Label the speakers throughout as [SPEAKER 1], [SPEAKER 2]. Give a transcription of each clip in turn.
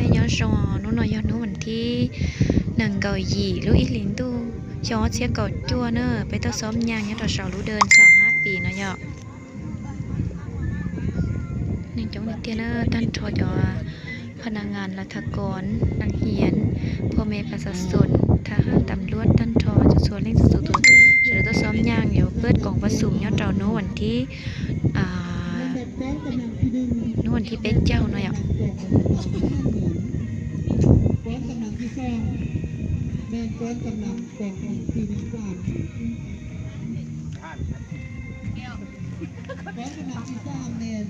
[SPEAKER 1] nhớ sò nó nói nóวันที่หนึ่งเกาหลีลูกอีหลินตู้ย้อนเชียเก่าจั่วเนอะไปต้องซ้อมยางเนี่ยต่อสาวรู้เดินสาว5 ปีเนาะยอกนี่จงเตียนเนอร์ท่านทอยพนักงานรัฐกรนักเรียนพ่อแม่ประชาชนทหารตำรวจท่านทอจะชวนเล่นสุดๆจะต้องซ้อมยางเดี๋ยวเปิดกล่องประสุมเนี่ยเราโน้วันที่โน้วันที่เป็นเจ้าเนาะยอก
[SPEAKER 2] แม่ก้อนกำลังกองทีนึงก้อนกำลังที่สร้างเมน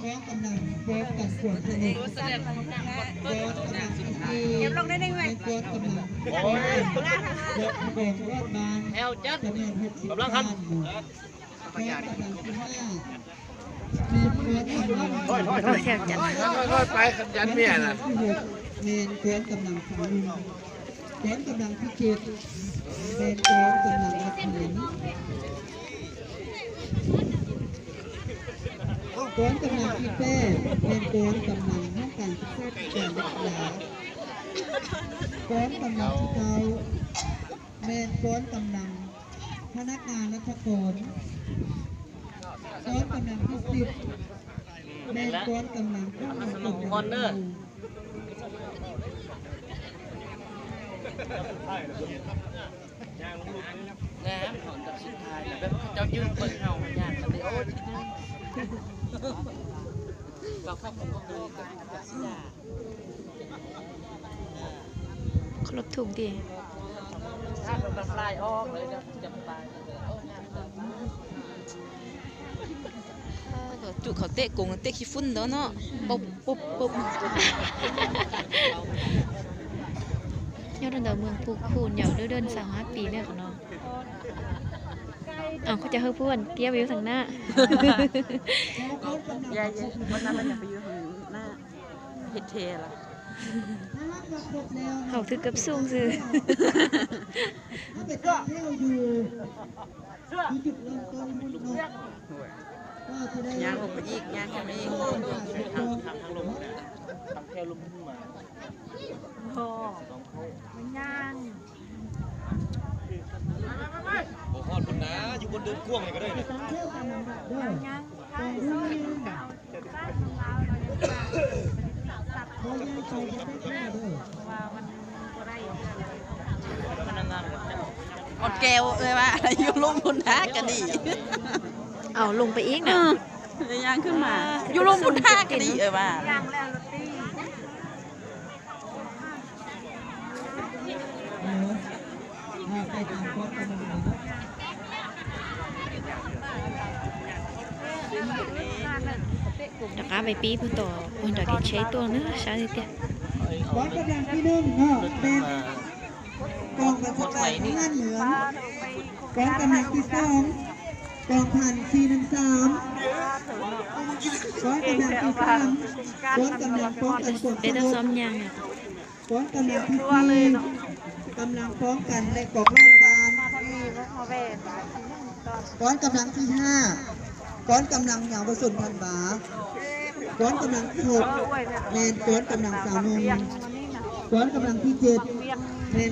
[SPEAKER 2] ก้อนกำลังก้อนกับขวดถนนก้อนกำลังที่เก็บลงได้ไหมก้อนกำลังก้อนรอดมาจำนวน60กำลังครับก้อนกำลังที่5มีก้อนกำลัง
[SPEAKER 3] ค่อยไปยันเมียนะ
[SPEAKER 2] เมนก้อนกำลังสามก้อนกำลังที่7เมนก้อนกำลังรักเขียนก้อนกำลังที่8เมนก้อนกำลังห้องการศึกษาการศึกษาก้อนกำลังที่9เมนก้อนกำลังพนักงานราชการก้อนกำลังที่10เมนก้อนกำลังผู้นำกองทัพ
[SPEAKER 3] น้ำถอนจากสุดท้ายแล้วแบบเจ้ายืนเปิดเห่าอย่างนั้นเลยโอ้ยเราเข้าผมก็เคยกับสิยา
[SPEAKER 1] ครบถูกดี
[SPEAKER 3] ถ้ามันฟลายออกเลยจะตาย
[SPEAKER 4] จุเขาเตะกงเตะขี้ฝุ่นเด้อเนาะปุ๊บปุ๊บปุ๊บ
[SPEAKER 1] ยอดเดินเมืองภูคูนเหยาเดินสาว5 ปีเนี่ยของน้องเขาจะเฮ้ยพูดเตี้ยวิวทางหน้าย
[SPEAKER 4] ายวันนั้นมันอยากไปอยู่ทางหน้าเฮดเทล่ะ
[SPEAKER 1] เขาถือกับสูงซื้อ
[SPEAKER 4] ย่างลงไปอีกย่างแค่นี้
[SPEAKER 3] ทางลงทางแค่ลงขึ้นมา
[SPEAKER 1] โอ้มันย่าง
[SPEAKER 3] โอ้โหคนนะอยู่บนเดินพ่วงเลยก็ได้เนี่ย
[SPEAKER 4] อดแก้วเลยว่าอยู่ลงบนท่ากันดี
[SPEAKER 1] เอาลงไปอีกนะ
[SPEAKER 4] ย่างขึ้นมาอยู่ลงบนท่ากันดีว่า
[SPEAKER 1] จากการไปปีผู้ต่อคนต่อที่ใช้ตัวเนื้อชาติเตี้ย
[SPEAKER 2] ก้อนกำลังที่1เนาะเป็นกองบัญชาการทหารเหนือก้อนกำลังที่2กองพัน413ก้อนกำลังที่3ก้อนกำลังป้องกันกฎ
[SPEAKER 1] ได้ต้องซ้อมยัง
[SPEAKER 2] ก้อนกำลังที่4กำลังป้องกันในกองราชการก้อนกำลังที่5ก้อนกำลังเหยาวสุนพันบาก้อนกำลังที่6เมนก้อนกำลังสาวนมก้อนกำลังที่7เมน